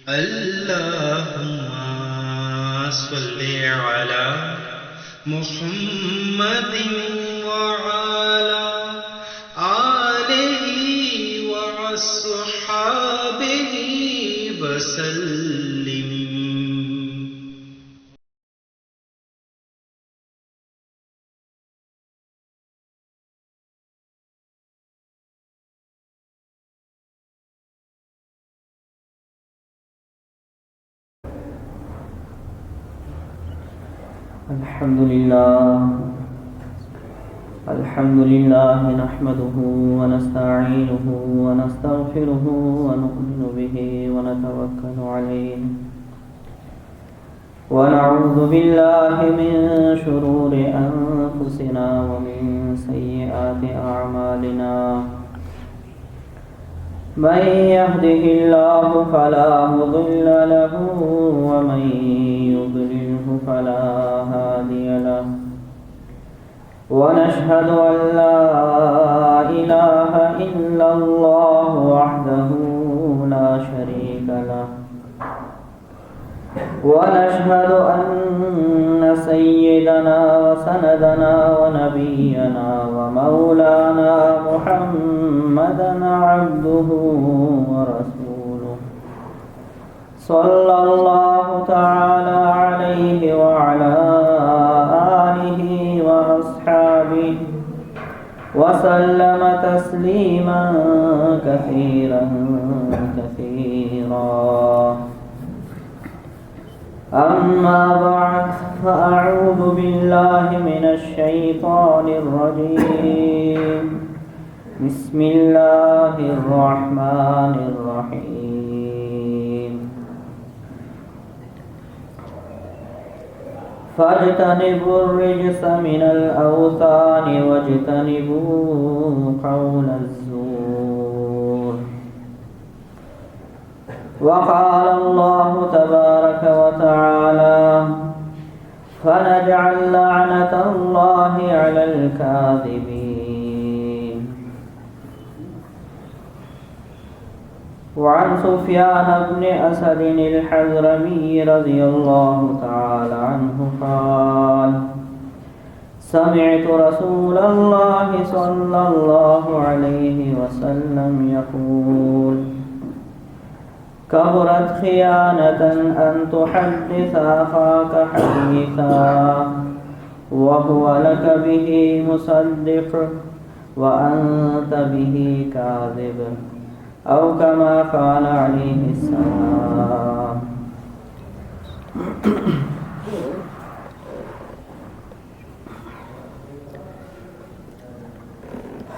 اللهم صل على محمد وعلى آله وأصحابه وسلم. الحمد لله نحمده ونستعينه ونستغفره ونؤمن به ونتوكل عليه ونعوذ بالله من شرور أنفسنا ومن سيئات أعمالنا. من يهده الله فلا مضل له ومن يضلله فلا هادي له. ونشهد أن لا إله إلا الله وحده لا شريك له. ونشهد أن سيدنا وسندنا ونبينا ومولانا محمدا عبده ورسوله صلى الله تعالى عليه وعلى آله وأصحابه وسلم تسليما كثيرا كثيرا. أما بعد فأعوذ بالله من الشيطان الرجيم. بسم الله الرحمن الرحيم. فاجتنبوا الرجس من الأوثان واجتنبوا قول الزور. وقال الله تبارك وتعالى فنجعل لعنة الله على الكاذبين. وعن سفيان بن أسد الحضرمي رضي الله تعالى عنه قال سمعت رسول الله صلى الله عليه وسلم يقول كبرت خيانة أن تحدث أخاك حديثا وهو لك به مصدق وأنت به كاذب أو كما قال عليه السلام.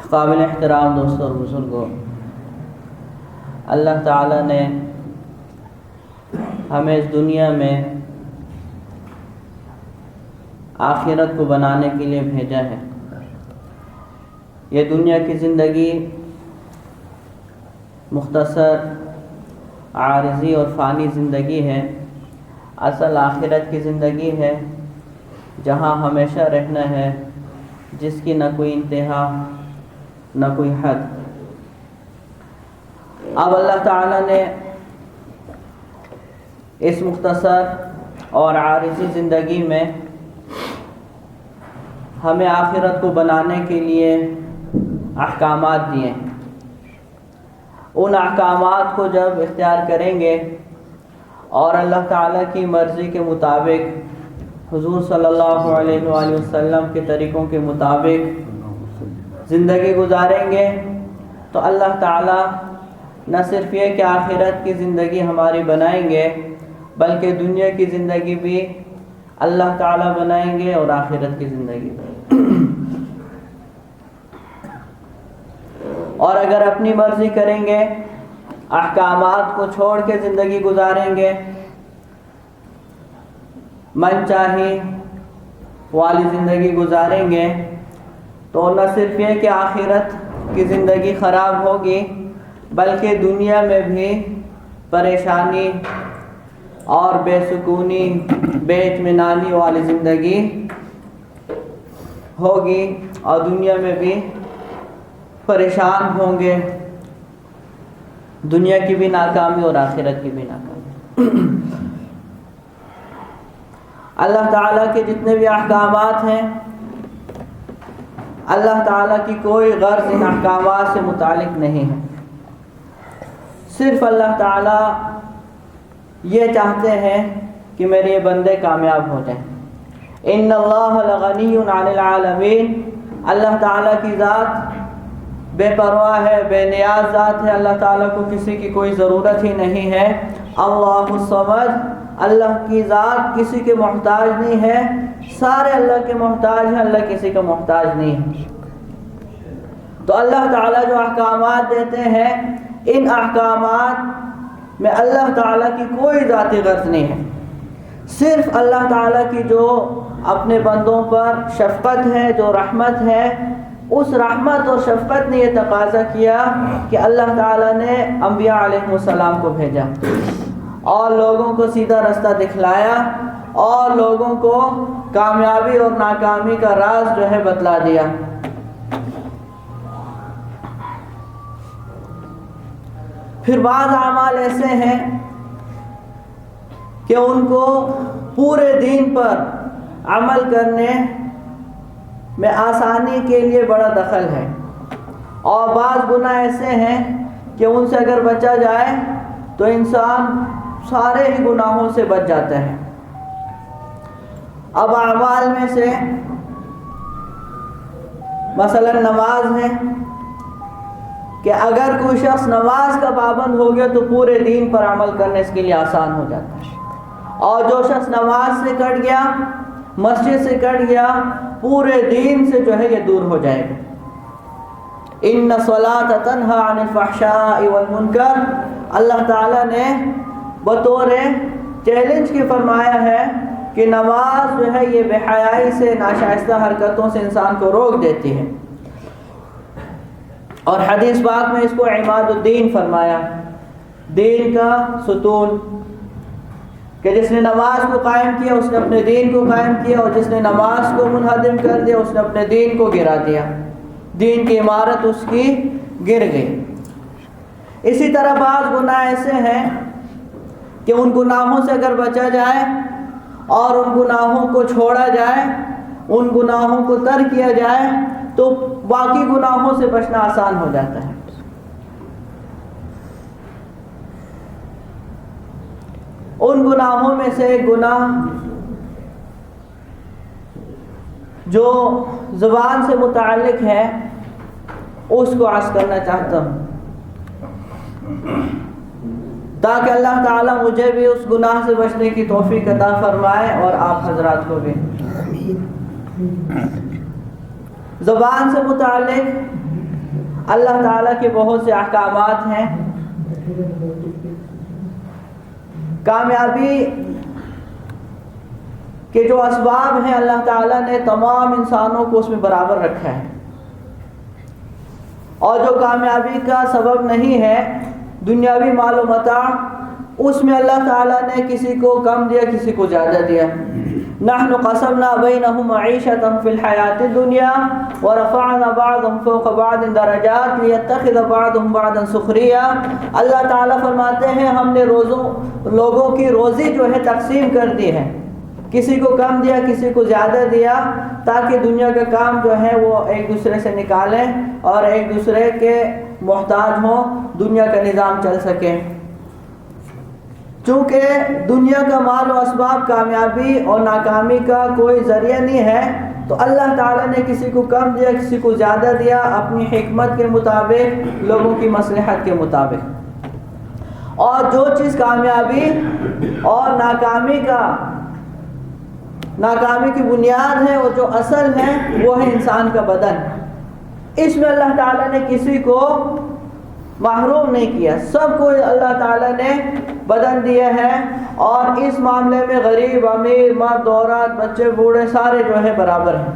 قابل احترام دوستوں اور بزرگوں، اللہ تعالیٰ نے ہمیں اس دنیا میں آخرت کو بنانے کے لیے بھیجا ہے. یہ دنیا کی زندگی مختصر، عارضی اور فانی زندگی ہے. اصل آخرت کی زندگی ہے جہاں ہمیشہ رہنا ہے، جس کی نہ کوئی انتہا نہ کوئی حد. اب اللہ تعالیٰ نے اس مختصر اور عارضی زندگی میں ہمیں آخرت کو بنانے کے لیے احکامات دیے. ان احکامات کو جب اختیار کریں گے اور اللہ تعالیٰ کی مرضی کے مطابق، حضور صلی اللہ علیہ وآلہ وسلم کے طریقوں کے مطابق زندگی گزاریں گے تو اللہ تعالیٰ نہ صرف یہ کہ آخرت کی زندگی ہماری بنائیں گے بلکہ دنیا کی زندگی بھی اللہ تعالیٰ بنائیں گے اور آخرت کی زندگی بھی. اور اگر اپنی مرضی کریں گے، احکامات کو چھوڑ کے زندگی گزاریں گے، من چاہی والی زندگی گزاریں گے تو نہ صرف یہ کہ آخرت کی زندگی خراب ہوگی بلکہ دنیا میں بھی پریشانی اور بے سکونی، بے اطمینانی والی زندگی ہوگی اور دنیا میں بھی پریشان ہوں گے، دنیا کی بھی ناکامی اور آخرت کی بھی ناکامی. اللہ تعالیٰ کے جتنے بھی احکامات ہیں، اللہ تعالیٰ کی کوئی غرض ان احکامات سے متعلق نہیں ہے، صرف اللہ تعالیٰ یہ چاہتے ہیں کہ میرے یہ بندے کامیاب ہو جائیں۔ ان اللہ لغنی عن العالمین، اللہ تعالیٰ کی ذات بے پرواہ ہے، بے نیاز ذات ہے، اللہ تعالیٰ کو کسی کی کوئی ضرورت ہی نہیں ہے۔ اللہ الصمد، اللہ کی ذات کسی کے محتاج نہیں ہے، سارے اللہ کے محتاج ہیں، اللہ کسی کا محتاج نہیں ہے۔ تو اللہ تعالیٰ جو احکامات دیتے ہیں، ان احکامات میں اللہ تعالیٰ کی کوئی ذاتی غرض نہیں ہے، صرف اللہ تعالیٰ کی جو اپنے بندوں پر شفقت ہے، جو رحمت ہے، اس رحمت اور شفقت نے یہ تقاضا کیا کہ اللہ تعالیٰ نے انبیاء علیہ السلام کو بھیجا اور لوگوں کو سیدھا رستہ دکھلایا اور لوگوں کو کامیابی اور ناکامی کا راز جو ہے بتلا دیا۔ پھر بعض اعمال ایسے ہیں کہ ان کو پورے دین پر عمل کرنے میں آسانی کے لیے بڑا دخل ہے، اور بعض گناہ ایسے ہیں کہ ان سے اگر بچا جائے تو انسان سارے ہی گناہوں سے بچ جاتا ہے۔ اب اعمال میں سے مثلا نماز ہے کہ اگر کوئی شخص نماز کا پابند ہو گیا تو پورے دین پر عمل کرنے اس کے لیے آسان ہو جاتا ہے، اور جو شخص نماز سے کٹ گیا، مسجد سے کٹ گیا، پورے دین سے جو ہے یہ دور ہو جائے گا۔ ان الصلاۃ تنہی عن الفحشاء والمنکر، اللہ تعالیٰ نے بطور چیلنج کے فرمایا ہے کہ نماز جو ہے یہ بے حیائی سے، ناشائستہ حرکتوں سے انسان کو روک دیتی ہے، اور حدیث پاک میں اس کو عماد الدین فرمایا، دین کا ستون، کہ جس نے نماز کو قائم کیا اس نے اپنے دین کو قائم کیا، اور جس نے نماز کو منہدم کر دیا اس نے اپنے دین کو گرا دیا، دین کی عمارت اس کی گر گئی۔ اسی طرح بعض گناہ ایسے ہیں کہ ان گناہوں سے اگر بچا جائے اور ان گناہوں کو چھوڑا جائے، ان گناہوں کو ترک کیا جائے تو باقی گناہوں سے بچنا آسان ہو جاتا ہے۔ ان گناہوں میں سے ایک گناہ جو زبان سے متعلق ہے اس کو عرض کرنا چاہتا ہوں تاکہ اللہ تعالیٰ مجھے بھی اس گناہ سے بچنے کی توفیق عطا فرمائے اور آپ حضرات کو بھی۔ زبان سے متعلق اللہ تعالیٰ کے بہت سے احکامات ہیں۔ کامیابی کے جو اسباب ہیں اللہ تعالیٰ نے تمام انسانوں کو اس میں برابر رکھا ہے، اور جو کامیابی کا سبب نہیں ہے دنیاوی مال و متاع، اس میں اللہ تعالیٰ نے کسی کو کم دیا کسی کو زیادہ دیا۔ نحن قسمنا بینہم معیشتہم فی الحیاۃ الدنیا ورفعنا بعضهم فوق بعض درجات لیتخذ بعضهم بعضا سخریا۔ اللہ تعالیٰ فرماتے ہیں ہم نے لوگوں کی روزی جو ہے تقسیم کر دی ہے، کسی کو کم دیا کسی کو زیادہ دیا، تاکہ دنیا کا کام جو ہے وہ ایک دوسرے سے نکالیں اور ایک دوسرے کے محتاج ہوں، دنیا کا نظام چل سکے۔ چونکہ دنیا کا مال و اسباب کامیابی اور ناکامی کا کوئی ذریعہ نہیں ہے، تو اللہ تعالیٰ نے کسی کو کم دیا کسی کو زیادہ دیا، اپنی حکمت کے مطابق، لوگوں کی مصلحت کے مطابق۔ اور جو چیز کامیابی اور ناکامی کی بنیاد ہے اور جو اصل ہے وہ ہے انسان کا بدن، اس میں اللہ تعالیٰ نے کسی کو محروم نہیں کیا، سب کو اللہ تعالیٰ نے بدن دیا ہے، اور اس معاملے میں غریب امیر مرد عورت بچے بوڑھے سارے جو ہے برابر ہیں۔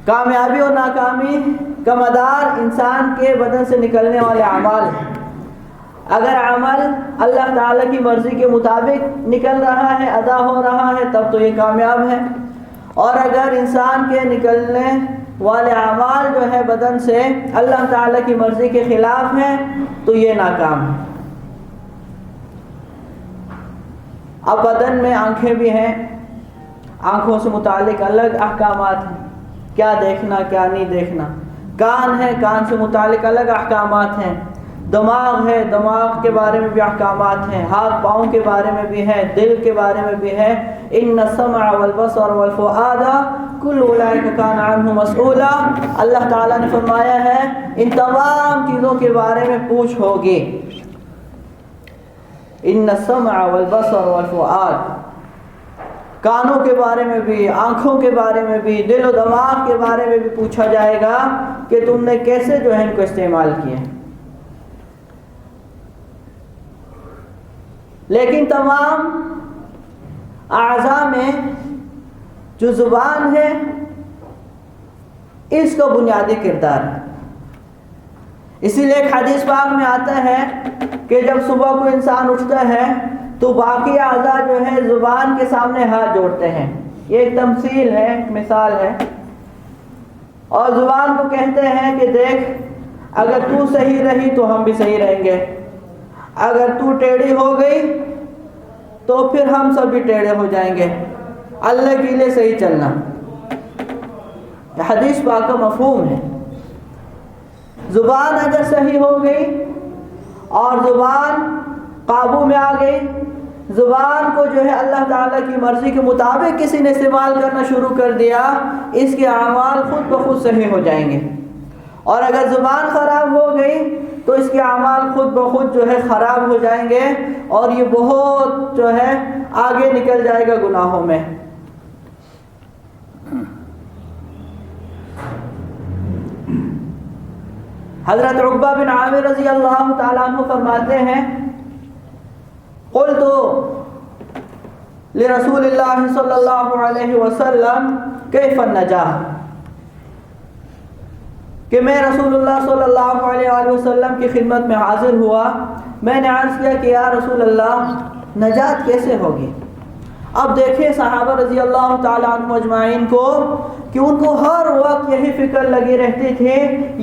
کامیابی اور ناکامی کا مدار انسان کے بدن سے نکلنے والے اعمال ہیں۔ اگر عمل اللہ تعالیٰ کی مرضی کے مطابق نکل رہا ہے، ادا ہو رہا ہے، تب تو یہ کامیاب ہے، اور اگر انسان کے نکلنے والے اعمال جو ہے بدن سے اللہ تعالیٰ کی مرضی کے خلاف ہیں تو یہ ناکام ہے۔ اب بدن میں آنکھیں بھی ہیں، آنکھوں سے متعلق الگ احکامات ہیں، کیا دیکھنا کیا نہیں دیکھنا۔ کان ہے، کان سے متعلق الگ احکامات ہیں۔ دماغ ہے، دماغ کے بارے میں بھی احکامات ہیں۔ ہاتھ پاؤں کے بارے میں بھی ہے، دل کے بارے میں بھی ہے۔ ان السمع والبصر والفؤاد کل اولئک کان عنہ مسئولا، اللہ تعالیٰ نے فرمایا ہے ان تمام چیزوں کے بارے میں پوچھ ہوگی۔ ان السمع والبصر والفؤاد، کانوں کے بارے میں بھی، آنکھوں کے بارے میں بھی، دل و دماغ کے بارے میں بھی پوچھا جائے گا کہ تم نے کیسے جو ہے ان کو استعمال کیا۔ لیکن تمام اعضاء میں جو زبان ہے اس کا بنیادی کردار ہے۔ اسی لیے ایک حدیث پاک میں آتا ہے کہ جب صبح کو انسان اٹھتا ہے تو باقی اعضاء جو ہے زبان کے سامنے ہاتھ جوڑتے ہیں۔ یہ ایک تمثیل ہے، ایک مثال ہے، اور زبان کو کہتے ہیں کہ دیکھ اگر تو صحیح رہی تو ہم بھی صحیح رہیں گے، اگر تو ٹیڑھی ہو گئی تو پھر ہم سب بھی ٹیڑھے ہو جائیں گے، اللہ کے لیے صحیح چلنا۔ یہ حدیث پاک کا مفہوم ہے۔ زبان اگر صحیح ہو گئی اور زبان قابو میں آ گئی، زبان کو جو ہے اللہ تعالیٰ کی مرضی کے مطابق کسی نے استعمال کرنا شروع کر دیا، اس کے اعمال خود بخود صحیح ہو جائیں گے۔ اور اگر زبان خراب ہو گئی تو اس کے اعمال خود بخود جو ہے خراب ہو جائیں گے، اور یہ بہت جو ہے آگے نکل جائے گا گناہوں میں۔ حضرت عقبہ بن عامر رضی اللہ تعالیٰ عنہ فرماتے ہیں قلت لرسول اللہ صلی اللہ علیہ وسلم کیف النجاح، کہ میں رسول اللہ صلی اللہ علیہ وآلہ وسلم کی خدمت میں حاضر ہوا، میں نے عرض کیا کہ یا رسول اللہ نجات کیسے ہوگی۔ اب دیکھیں صحابہ رضی اللہ تعالیٰ عنہ اجمعین کو کہ ان کو ہر وقت یہی فکر لگی رہتی تھی،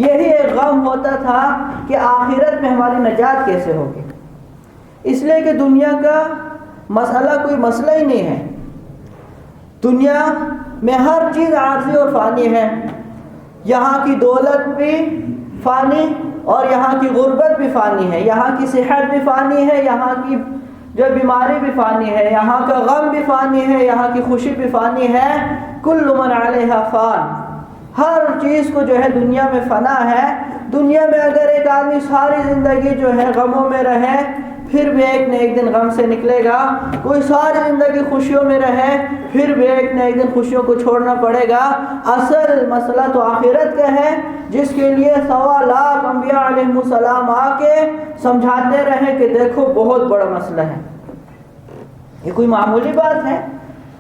یہی ایک غم ہوتا تھا کہ آخرت میں ہماری نجات کیسے ہوگی۔ اس لیے کہ دنیا کا مسئلہ کوئی مسئلہ ہی نہیں ہے، دنیا میں ہر چیز عارضی اور فانی ہے۔ یہاں کی دولت بھی فانی اور یہاں کی غربت بھی فانی ہے، یہاں کی صحت بھی فانی ہے، یہاں کی جو بیماری بھی فانی ہے، یہاں کا غم بھی فانی ہے، یہاں کی خوشی بھی فانی ہے۔ کل من علیہا فان، ہر چیز کو جو ہے دنیا میں فنا ہے۔ دنیا میں اگر ایک آدمی ساری زندگی جو ہے غموں میں رہے پھر بھی ایک نہ ایک دن غم سے نکلے گا، کوئی ساری زندگی خوشیوں میں رہے پھر بھی ایک نہ ایک دن خوشیوں کو چھوڑنا پڑے گا۔ اصل مسئلہ تو آخرت کا ہے، جس کے لیے 1.25 لاکھ انبیاء علیہ السلام آ کے سمجھاتے رہے کہ دیکھو بہت بڑا مسئلہ ہے، یہ کوئی معمولی بات ہے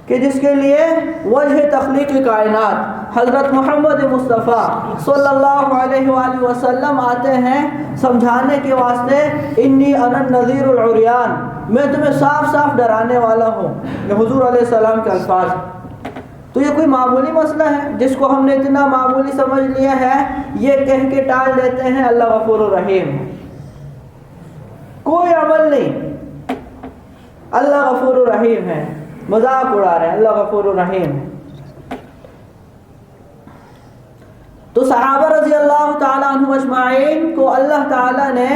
کہ جس کے لیے وجہ تخلیق کائنات حضرت محمد مصطفیٰ صلی اللہ علیہ وآلہ وسلم آتے ہیں سمجھانے کے واسطے۔ انی انا النذیر العریان، میں تمہیں صاف صاف ڈرانے والا ہوں، یہ حضور علیہ السلام کے الفاظ۔ تو یہ کوئی معمولی مسئلہ ہے جس کو ہم نے اتنا معمولی سمجھ لیا ہے، یہ کہہ کے ٹال دیتے ہیں اللہ غفور الرحیم، کوئی عمل نہیں، اللہ غفور الرحیم ہے، مذاق اڑا رہے ہیں، اللہ غفور الرحیم ہے۔ تو صحابہ رضی اللہ تعالیٰ عنہ اجمعین کو اللہ تعالیٰ نے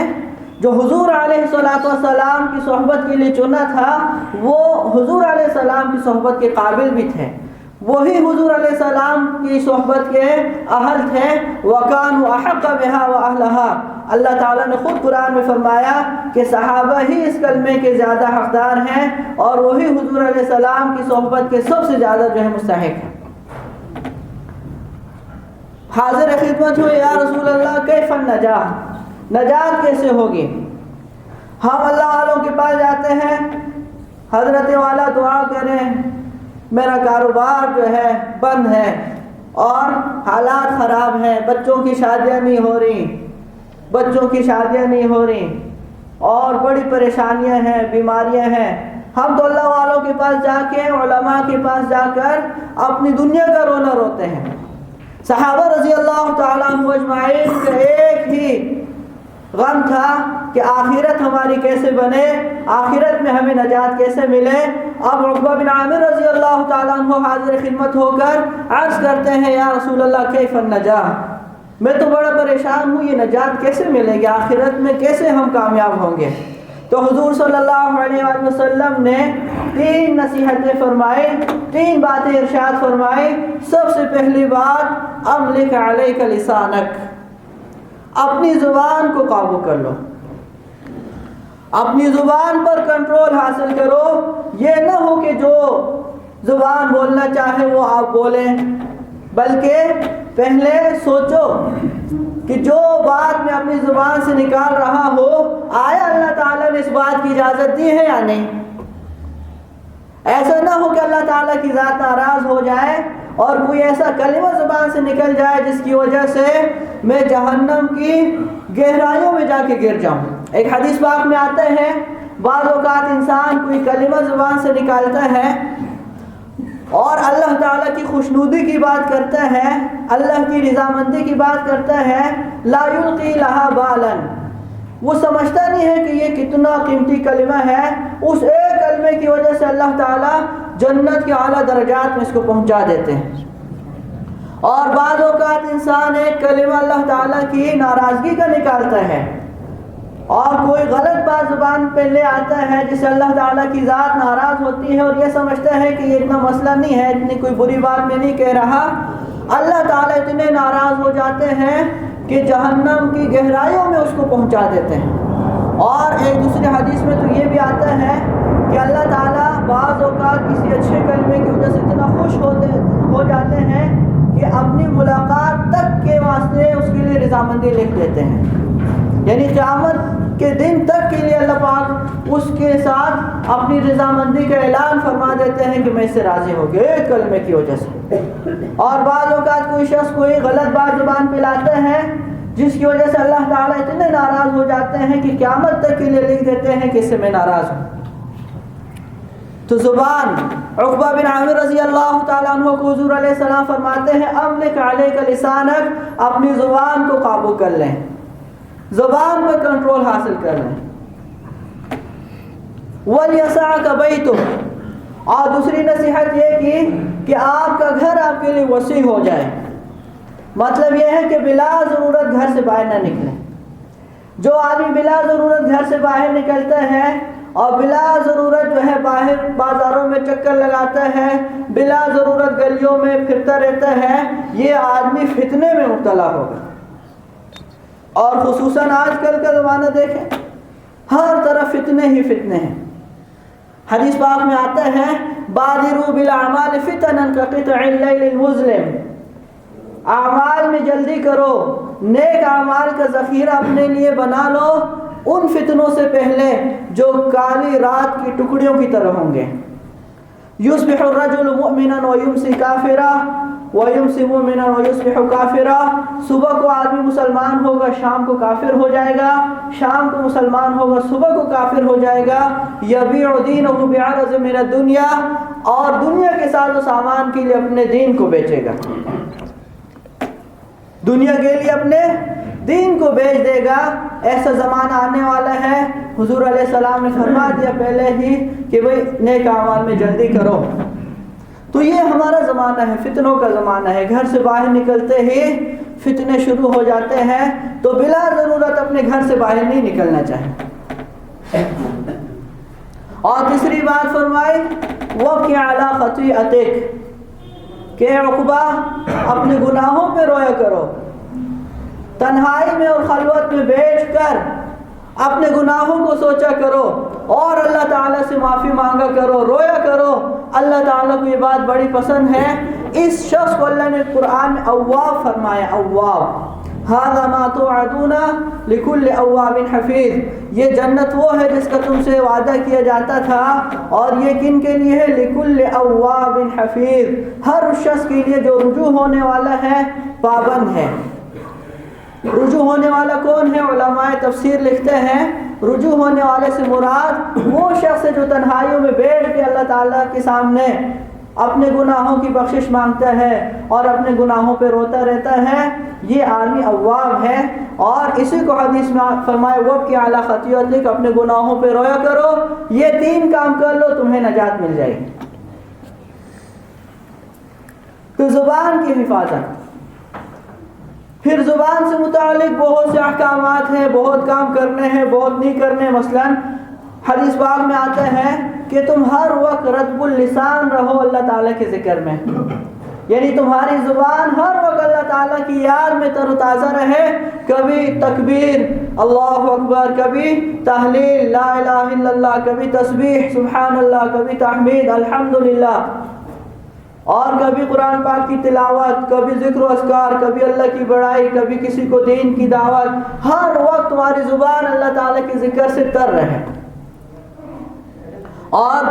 جو حضور علیہ السلام کی صحبت کے لیے چنا تھا، وہ حضور علیہ السلام کی صحبت کے قابل بھی تھے، وہی حضور علیہ السلام کی صحبت کے اہل تھے۔ وَكَانُوا أَحَقَّ بِهَا وَأَهْلَهَا، اللہ تعالیٰ نے خود قرآن میں فرمایا کہ صحابہ ہی اس کلمے کے زیادہ حقدار ہیں اور وہی حضور علیہ السلام کی صحبت کے سب سے زیادہ جو ہے مستحق ہیں۔ حاضر خدمت ہوئے یا رسول اللہ کیف النجاح، نجات کیسے ہوگی۔ ہم اللہ والوں کے پاس جاتے ہیں، حضرت والا دعا کریں، میرا کاروبار جو ہے بند ہے اور حالات خراب ہیں، بچوں کی شادیاں نہیں ہو رہی اور بڑی پریشانیاں ہیں، بیماریاں ہیں۔ ہم تو اللہ والوں کے پاس جا کے، علماء کے پاس جا کر اپنی دنیا کا رونا روتے ہیں۔ صحابہ رضی اللہ تعالیٰ عنہ اجمعین کا ایک ہی غم تھا کہ آخرت ہماری کیسے بنے، آخرت میں ہمیں نجات کیسے ملے۔ اب عقبہ بن عامر رضی اللہ تعالیٰ عنہ حاضر خدمت ہو کر عرض کرتے ہیں یا رسول اللہ کیف النجاح، میں تو بڑا پریشان ہوں، یہ نجات کیسے ملے گی، آخرت میں کیسے ہم کامیاب ہوں گے۔ تو حضور صلی اللہ علیہ وآلہ وسلم نے 3 نصیحتیں فرمائے، 3 باتیں ارشاد فرمائے۔ سب سے پہلی بات املک علیک لسانک، اپنی زبان کو قابو کر لو، اپنی زبان پر کنٹرول حاصل کرو۔ یہ نہ ہو کہ جو زبان بولنا چاہے وہ آپ بولیں، بلکہ پہلے سوچو کہ جو بات میں اپنی زبان سے نکال رہا ہو آیا اللہ تعالیٰ نے اس بات کی اجازت دی ہے یا نہیں۔ ایسا نہ ہو کہ اللہ تعالیٰ کی ذات ناراض ہو جائے اور کوئی ایسا کلمہ زبان سے نکل جائے جس کی وجہ سے میں جہنم کی گہرائیوں میں جا کے گر جاؤں۔ ایک حدیث پاک میں آتا ہے بعض اوقات انسان کوئی کلمہ زبان سے نکالتا ہے اور اللہ تعالیٰ کی خوشنودی کی بات کرتا ہے، اللہ کی رضامندی کی بات کرتا ہے، لا یلقی لہا بالا، وہ سمجھتا نہیں ہے کہ یہ کتنا قیمتی کلمہ ہے، اس ایک کلمے کی وجہ سے اللہ تعالیٰ جنت کے اعلیٰ درجات میں اس کو پہنچا دیتے ہیں۔ اور بعض اوقات انسان ایک کلمہ اللہ تعالیٰ کی ناراضگی کا نکالتا ہے اور کوئی غلط بات زبان پہ لے آتا ہے جس سے اللہ تعالیٰ کی ذات ناراض ہوتی ہے اور یہ سمجھتا ہے کہ یہ اتنا مسئلہ نہیں ہے، اتنی کوئی بری بات میں نہیں کہہ رہا۔ اللہ تعالیٰ اتنے ناراض ہو جاتے ہیں کہ جہنم کی گہرائیوں میں اس کو پہنچا دیتے ہیں۔ اور ایک دوسرے حدیث میں تو یہ بھی آتا ہے کہ اللہ تعالیٰ بعض اوقات کسی اچھے کلمے کی وجہ سے اتنا خوش ہو جاتے ہیں کہ اپنی ملاقات تک کے واسطے اس کے لیے رضامندی لکھ دیتے ہیں، یعنی قیامت کے دن تک کے لیے اللہ پاک اس کے ساتھ اپنی رضامندی کا اعلان فرما دیتے ہیں کہ میں اس سے راضی ہو گیا ایک کلمے کی وجہ سے۔ اور بعض اوقات کوئی شخص کوئی غلط بات زبان پہ لاتا ہے جس کی وجہ سے اللہ تعالیٰ اتنے ناراض ہو جاتے ہیں کہ قیامت تک کے لیے لکھ دیتے ہیں کہ اس سے میں ناراض ہوں۔ تو زبان، عقبہ بن عامر رضی اللہ تعالیٰ عنہ کو حضور علیہ السلام فرماتے ہیں املک علیک لسانک، اپنی زبان کو قابو کر لیں، زبان پر کنٹرول حاصل کر لیں۔ وَلْيَسَعْكَ بَيْتُكَ، اور دوسری نصیحت یہ کی کہ آپ کا گھر آپ کے لیے وسیع ہو جائے، مطلب یہ ہے کہ بلا ضرورت گھر سے باہر نہ نکلیں۔ جو آدمی بلا ضرورت گھر سے باہر نکلتا ہے اور بلا ضرورت جو ہے باہر بازاروں میں چکر لگاتا ہے، بلا ضرورت گلیوں میں پھرتا رہتا ہے، یہ آدمی فتنے میں مبتلا ہوگا۔ اور خصوصاً آج کل کا زمانہ دیکھیں، ہر طرف فتنے ہی فتنے ہیں۔ حدیث پاک میں آتا ہے بادروا بالاعمال فتنا كقطع الليل المظلم، اعمال میں جلدی کرو، نیک اعمال کا ذخیرہ اپنے لیے بنا لو ان فتنوں سے پہلے جو کالی رات کی ٹکڑیوں کی طرح ہوں گے۔ یصبح الرجل مؤمنا ویمسی کافرا ویمسی مؤمنا ویصبح کافرا، صبح کو آدمی مسلمان ہوگا شام کو کافر ہو جائے گا، شام کو مسلمان ہوگا صبح کو کافر ہو جائے گا۔ یبیع دینہ بعرض من الدنیا، اور دنیا کے ساتھ و سامان کے لیے اپنے دین کو بیچے گا، دنیا کے لیے اپنے دین کو بیچ دے گا۔ ایسا زمانہ آنے والا ہے، حضور علیہ السلام نے فرما دیا پہلے ہی کہ بھئی نیک اعمال میں جلدی کرو۔ تو یہ ہمارا زمانہ ہے، فتنوں کا زمانہ ہے، گھر سے باہر نکلتے ہی فتنے شروع ہو جاتے ہیں، تو بلا ضرورت اپنے گھر سے باہر نہیں نکلنا چاہیے۔ اور تیسری بات فرمائی وَبْكِ عَلَىٰ خَطِيئَتِكَ، کہ عقبہ اپنے گناہوں پہ رویا کرو، تنہائی میں اور خلوت میں بیٹھ کر اپنے گناہوں کو سوچا کرو اور اللہ تعالیٰ سے معافی مانگا کرو، رویا کرو۔ اللہ تعالیٰ کو یہ بات بڑی پسند ہے۔ اس شخص کو اللہ نے قرآن میں اواب فرمایا، اواب، ھذا ما توعدون لکل اواب حفیظ، یہ جنت وہ ہے جس کا تم سے وعدہ کیا جاتا تھا، اور یہ کن کے لیے ہے؟ لکل اواب حفیظ، ہر اس شخص کے لیے جو رجوع ہونے والا ہے، پابند ہے۔ رجوع ہونے والا کون ہے؟ علماء تفسیر لکھتے ہیں رجوع ہونے والے سے مراد وہ شخص ہے جو تنہائیوں میں بیٹھ کے اللہ تعالیٰ کے سامنے اپنے گناہوں کی بخشش مانگتا ہے اور اپنے گناہوں پہ روتا رہتا ہے، یہ آدمی اواب ہے۔ اور اسی کو حدیث میں فرمائے وَبْكِ عَلَىٰ خَطِيئَتِكَ، اپنے گناہوں پہ رویا کرو، یہ 3 کام کر لو تمہیں نجات مل جائے گی۔ تو زبان کی حفاظت، پھر زبان سے متعلق بہت سے احکامات ہیں، بہت کام کرنے ہیں، بہت نہیں کرنے۔ مثلا حدیث پاک میں آتا ہے کہ تم ہر وقت رطب اللسان رہو اللہ تعالیٰ کے ذکر میں، یعنی تمہاری زبان ہر وقت اللہ تعالیٰ کی یاد میں تر و تازہ رہے، کبھی تکبیر اللہ اکبر، کبھی تحلیل لا الہ الا اللہ، کبھی تسبیح سبحان اللہ، کبھی تحمید الحمدللہ، اور کبھی قرآن پاک کی تلاوت، کبھی ذکر و اذکار، کبھی اللہ کی بڑائی، کبھی کسی کو دین کی دعوت۔ ہر وقت تمہاری زبان اللہ تعالیٰ کے ذکر سے تر رہے۔ اور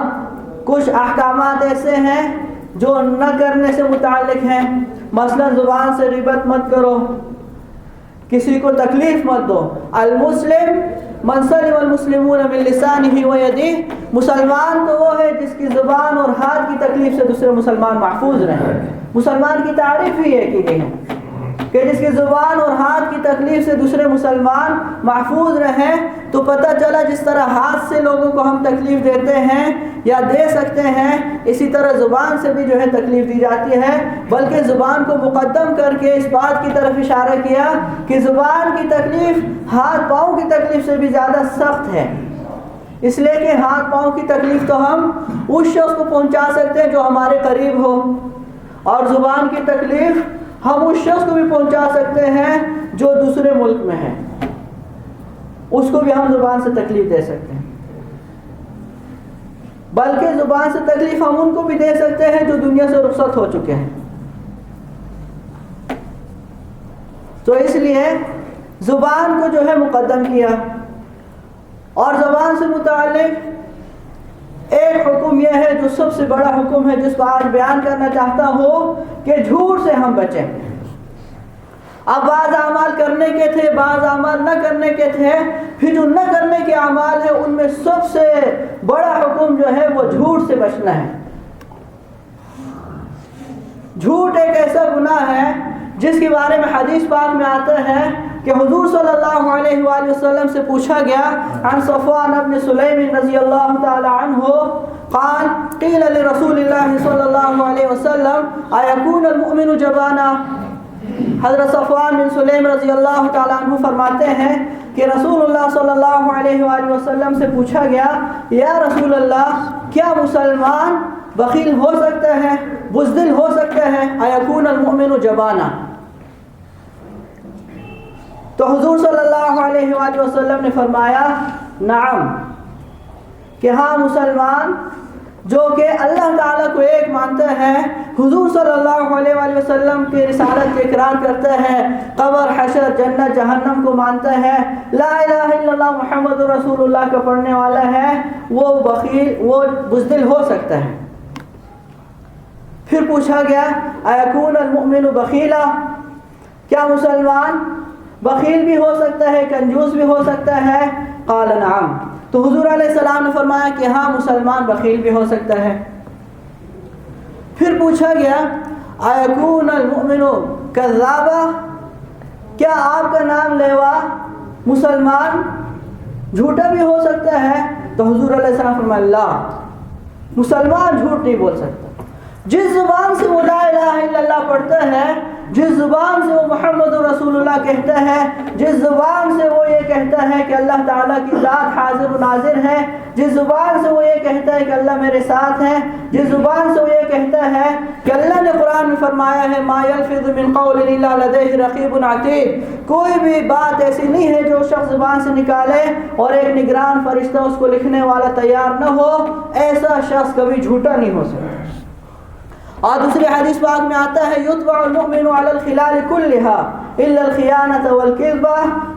کچھ احکامات ایسے ہیں جو نہ کرنے سے متعلق ہیں، مثلا زبان سے غیبت مت کرو، کسی کو تکلیف مت دو۔ المسلم من سلم المسلمون من لسانه ويده، مسلمان تو وہ ہے جس کی زبان اور ہاتھ کی تکلیف سے دوسرے مسلمان محفوظ رہیں۔ مسلمان کی تعریف ہی یہ کی گئی ہے کہ جس کی زبان اور ہاتھ کی تکلیف سے دوسرے مسلمان محفوظ رہیں۔ تو پتہ چلا جس طرح ہاتھ سے لوگوں کو ہم تکلیف دیتے ہیں یا دے سکتے ہیں، اسی طرح زبان سے بھی جو ہے تکلیف دی جاتی ہے، بلکہ زبان کو مقدم کر کے اس بات کی طرف اشارہ کیا کہ زبان کی تکلیف ہاتھ پاؤں کی تکلیف سے بھی زیادہ سخت ہے، اس لیے کہ ہاتھ پاؤں کی تکلیف تو ہم اس شخص کو پہنچا سکتے ہیں جو ہمارے قریب ہو، اور زبان کی تکلیف ہم اس شخص کو بھی پہنچا سکتے ہیں جو دوسرے ملک میں ہے، اس کو بھی ہم زبان سے تکلیف دے سکتے ہیں، بلکہ زبان سے تکلیف ہم ان کو بھی دے سکتے ہیں جو دنیا سے رخصت ہو چکے ہیں۔ تو اس لیے زبان کو جو ہے مقدم کیا۔ اور زبان سے متعلق ایک حکم یہ ہے جو سب سے بڑا حکم ہے، جس کو آج بیان کرنا چاہتا ہوں، کہ جھوٹ سے ہم بچیں۔ اب بعض اعمال کرنے کے تھے، بعض اعمال نہ کرنے کے تھے، پھر جو نہ کرنے کے اعمال ہیں ان میں سب سے بڑا حکم جو ہے وہ جھوٹ سے بچنا ہے۔ جھوٹ ایک ایسا گناہ ہے جس کے بارے میں حدیث پاک میں آتا ہے کہ حضور صلی اللہ علیہ وآلہ وسلم سے پوچھا گیا، عن صفوان بن سلیم رضی اللہ تعالی عنہ قال قیل لرسول اللہ صلی اللہ علیہ وسلم ایکون المؤمن جبانا۔ حضرت صفوان بن سلیم رضی اللہ تعالی عنہ فرماتے ہیں کہ رسول اللہ صلی اللہ علیہ وآلہ وسلم سے پوچھا گیا، یا رسول اللہ کیا مسلمان بخیل ہو سکتا ہے، بزدل ہو سکتا ہے؟ ایکون المؤمن جبانا۔ تو حضور صلی اللہ علیہ وآلہ وسلم نے فرمایا نعم، کہ ہاں مسلمان جو کہ اللہ تعالیٰ کو ایک مانتا ہے، حضور صلی اللہ علیہ وآلہ وسلم کے رسالت کے اقرار کرتا ہے، قبر حشر جنت جہنم کو مانتا ہے، لا الہ الا اللہ محمد رسول اللہ کا پڑھنے والا ہے، وہ بخیل، وہ بزدل ہو سکتا ہے۔ پھر پوچھا گیا ایکون المؤمن بخیلا، کیا مسلمان بخیل بھی ہو سکتا ہے، کنجوس بھی ہو سکتا ہے؟ قال نعم۔ تو حضور علیہ السلام نے فرمایا کہ ہاں مسلمان بخیل بھی ہو سکتا ہے۔ پھر پوچھا گیا ایکون المؤمن کذابا، کیا آپ کا نام لیوا مسلمان جھوٹا بھی ہو سکتا ہے؟ تو حضور علیہ السلام نے فرمایا لا، مسلمان جھوٹ نہیں بول سکتا۔ جس زبان سے وہ لا الہ الا اللہ پڑھتا ہے، جس زبان سے وہ محمد رسول اللہ کہتا ہے، جس زبان سے وہ یہ کہتا ہے کہ اللہ تعالیٰ کی ذات حاضر و ناظر ہے، جس زبان سے وہ یہ کہتا ہے کہ اللہ میرے ساتھ ہے، جس زبان سے وہ یہ کہتا ہے کہ اللہ نے قرآن میں فرمایا ہے ما یلفظ من قول الا لدیہ رقیب عتید، کوئی بھی بات ایسی نہیں ہے جو شخص زبان سے نکالے اور ایک نگران فرشتہ اس کو لکھنے والا تیار نہ ہو، ایسا شخص کبھی جھوٹا نہیں ہو سکتا۔ اور دوسری حدیث پاک میں آتا ہے یتبع المؤمن علی الخلال كلها الا الخیانۃ والکذب،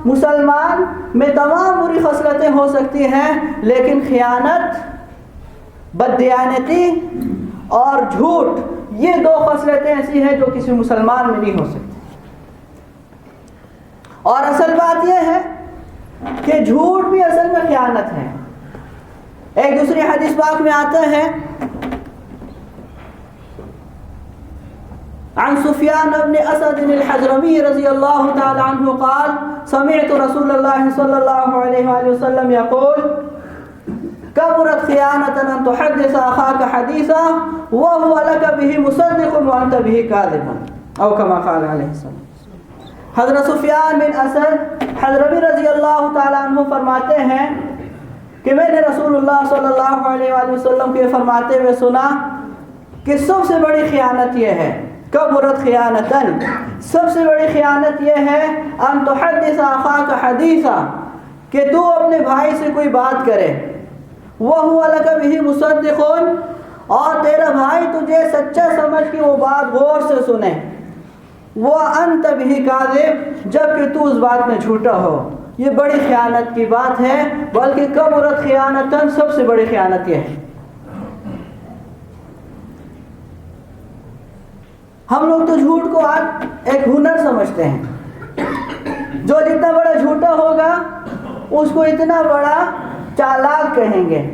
مسلمان میں تمام بری خصلتیں ہو سکتی ہیں لیکن خیانت، بددیانتی اور جھوٹ، یہ دو خصلتیں ایسی ہیں جو کسی مسلمان میں نہیں ہو سکتی۔ اور اصل بات یہ ہے کہ جھوٹ بھی اصل میں خیانت ہے۔ ایک دوسری حدیث پاک میں آتا ہے عن سفيان بن أسد الحضرمي رضي الله تعالى عنه قال سمعت رسول الله صلى الله عليه وآله وسلم يقول كبرت خيانة أن تحدث أخاك حديثا وهو لك به مصدق وأنت به كاذب أو كما قال عليه السلام. حضرت سفیان بن اسد حضرمی رضی اللہ تعالیٰ عنہ فرماتے ہیں کہ میں نے رسول اللہ صلی اللہ علیہ وآلہ وسلم کے فرماتے ہوئے سنا کہ سب سے بڑی خیانت یہ ہے، کبرت خیانتاً، سب سے بڑی خیانت یہ ہے ان تحدث اخاک حدیثا، کہ تو اپنے بھائی سے کوئی بات کرے، وہو لک بہ مصدق، اور تیرا بھائی تجھے سچا سمجھ کے وہ بات غور سے سنے، وانت بہ کاذب، جبکہ تو اس بات میں جھوٹا ہو. یہ بڑی خیانت کی بات ہے، بلکہ کبرت خیانتاً، سب سے بڑی خیانت یہ ہے. ہم لوگ تو جھوٹ کو آج ایک ہنر سمجھتے ہیں. جو جتنا بڑا جھوٹا ہوگا اس کو اتنا بڑا چالاک کہیں گے،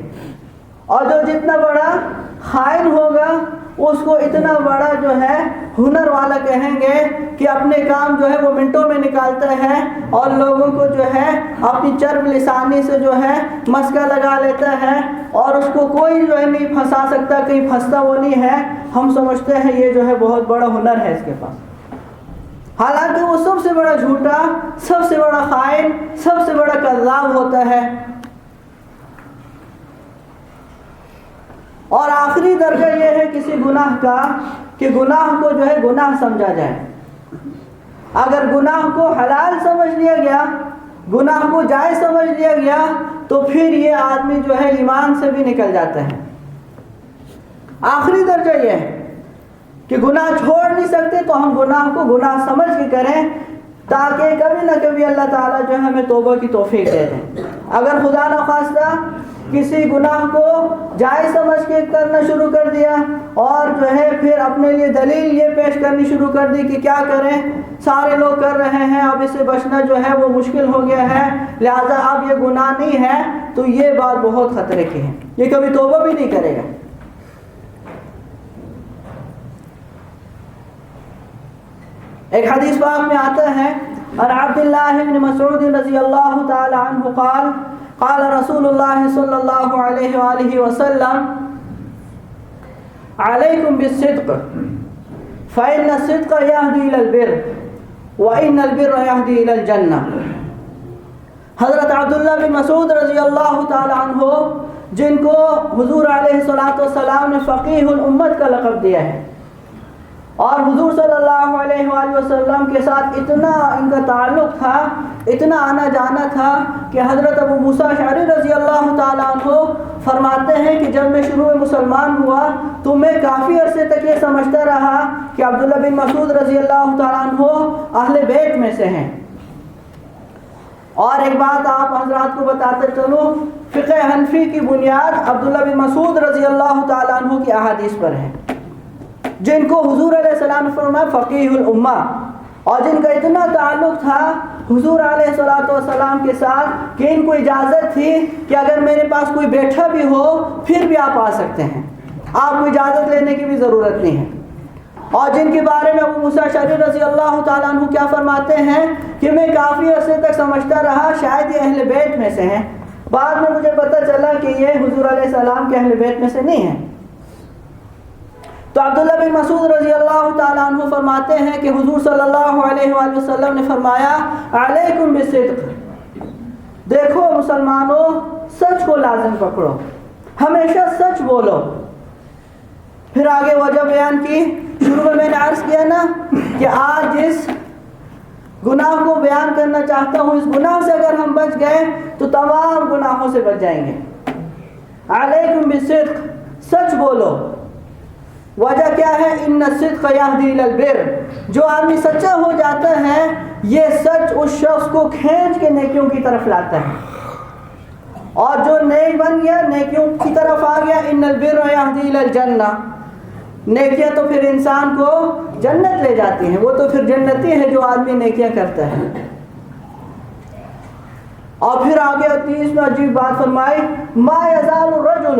اور جو جتنا بڑا خائن ہوگا اس کو اتنا بڑا جو ہے ہنر والا کہیں گے کہ اپنے کام جو ہے وہ منٹوں میں نکالتا ہے اور لوگوں کو جو ہے اپنی چرب لسانی سے جو ہے مسکا لگا لیتا ہے، اور اس کو کوئی جو ہے نہیں پھنسا سکتا، کہیں پھنستا وہ نہیں ہے. ہم سمجھتے ہیں یہ جو ہے بہت بڑا ہنر ہے اس کے پاس، حالانکہ وہ سب سے بڑا جھوٹا، سب سے بڑا خائن، سب سے بڑا کذاب ہوتا ہے. اور آخری درجہ یہ ہے کسی گناہ کا کہ گناہ کو جو ہے گناہ سمجھا جائے. اگر گناہ کو حلال سمجھ لیا گیا، گناہ کو جائز سمجھ لیا گیا، تو پھر یہ آدمی جو ہے ایمان سے بھی نکل جاتا ہے. آخری درجہ یہ ہے کہ گناہ چھوڑ نہیں سکتے تو ہم گناہ کو گناہ سمجھ کے کریں، تاکہ کبھی نہ کبھی اللہ تعالیٰ جو ہے ہمیں توبہ کی توفیق دے دیں. اگر خدا نخواستہ کسی گناہ کو جائز سمجھ کے کرنا شروع کر دیا اور جو ہے پھر اپنے لیے دلیل یہ پیش کرنی شروع کر دی کہ کیا کریں، سارے لوگ کر رہے ہیں، اب اس سے بچنا جو ہے وہ مشکل ہو گیا ہے، لہذا اب یہ گناہ نہیں ہے، تو یہ بات بہت خطرے کی ہے. یہ کبھی توبہ بھی نہیں کرے گا. ایک حدیث پاک میں آتا ہے اور عبداللہ بن مسعود رضی اللہ تعالی عنہ قال قال رسول اللہ صلی اللہ علیہ وآلہ وسلم علیکم بالصدق فإن الصدق يهدي إلى البر وإن البر يهدي إلى الجنة. حضرت عبداللہ بن مسعود رضی اللہ تعالی عنہ، جن کو حضور علیہ السلام نے فقیہ الامت کا لقب دیا ہے، اور حضور صلی اللہ علیہ وآلہ وسلم کے ساتھ اتنا ان کا تعلق تھا، اتنا آنا جانا تھا کہ حضرت ابو موسیٰ اشعری رضی اللہ تعالیٰ عنہ فرماتے ہیں کہ جب میں شروع میں مسلمان ہوا تو میں کافی عرصے تک یہ سمجھتا رہا کہ عبداللہ بن مسعود رضی اللہ تعالیٰ عنہ اہل بیت میں سے ہیں. اور ایک بات آپ حضرات کو بتاتے چلوں، فقہ حنفی کی بنیاد عبداللہ بن مسعود رضی اللہ تعالیٰ عنہ کی احادیث پر ہے، جن کو حضور علیہ السلام نے فرمایا فقیہ الامہ، اور جن کا اتنا تعلق تھا حضور علیہ السلام کے ساتھ کہ ان کو اجازت تھی کہ اگر میرے پاس کوئی بیٹھا بھی ہو پھر بھی آپ آ سکتے ہیں، آپ کو اجازت لینے کی بھی ضرورت نہیں ہے. اور جن کے بارے میں ابو موسیٰ اشعری رضی اللہ تعالیٰ عنہ کیا فرماتے ہیں کہ میں کافی عرصے تک سمجھتا رہا شاید یہ اہل بیت میں سے ہیں، بعد میں مجھے پتہ چلا کہ یہ حضور علیہ السلام کے اہل بیت میں سے نہیں ہیں. تو عبداللہ بن مسعود رضی اللہ تعالیٰ عنہ فرماتے ہیں کہ حضور صلی اللہ علیہ وآلہ وسلم نے فرمایا علیکم بالصدق، دیکھو مسلمانوں سچ کو لازم پکڑو، ہمیشہ سچ بولو. پھر آگے وجہ بیان کی. شروع میں نے عرض کیا نا کہ آج جس گناہ کو بیان کرنا چاہتا ہوں، اس گناہ سے اگر ہم بچ گئے تو تمام گناہوں سے بچ جائیں گے. علیکم بالصدق، سچ بولو. وجہ کیا ہے؟ ان الصدق یہدی الی البر، جو آدمی سچا ہو جاتا ہے یہ سچ اس شخص کو کھینچ کے نیکیوں کی طرف لاتا ہے، اور جو نیک بن گیا نیکیوں کی طرف آ گیا، ان البر یہدی الی الجنہ، نیکیاں تو پھر انسان کو جنت لے جاتی ہیں، وہ تو پھر جنتی ہے جو آدمی نیکیاں کرتا ہے. اور پھر آگے 30 میں عجیب بات فرمائی، ما یزال الرجل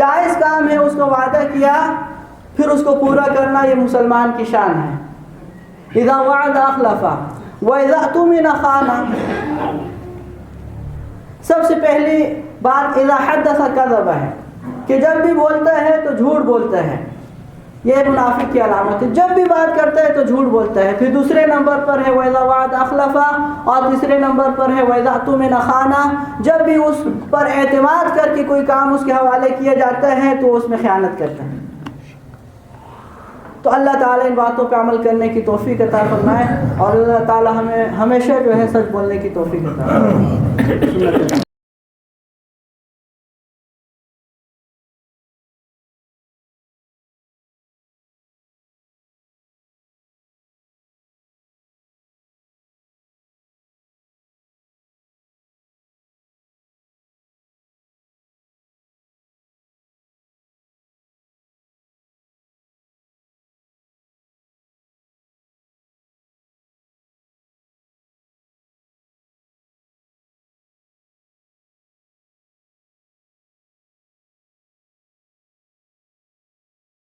جائز کام ہے اس کو وعدہ کیا پھر اس کو پورا کرنا، یہ مسلمان کی شان ہے۔ اذا وعد اخلف واذا اؤتمن خان۔ سب سے پہلی بات اذا حدث کذب ہے کہ جب بھی بولتا ہے تو جھوٹ بولتا ہے، یہ منافق کی علامت ہے، جب بھی بات کرتا ہے تو جھوٹ بولتا ہے۔ پھر دوسرے نمبر پر ہے وَإِذَا وَعَدَ أَخْلَفَ، اور تیسرے نمبر پر ہے وَإِذَا اؤتمن خان، جب بھی اس پر اعتماد کر کے کوئی کام اس کے حوالے کیا جاتا ہے تو اس میں خیانت کرتا ہے۔ تو اللہ تعالیٰ ان باتوں پہ عمل کرنے کی توفیق عطا فرمائے، اور اللہ تعالیٰ ہمیں ہمیشہ جو ہے سچ بولنے کی توفیق عطا فرمائے۔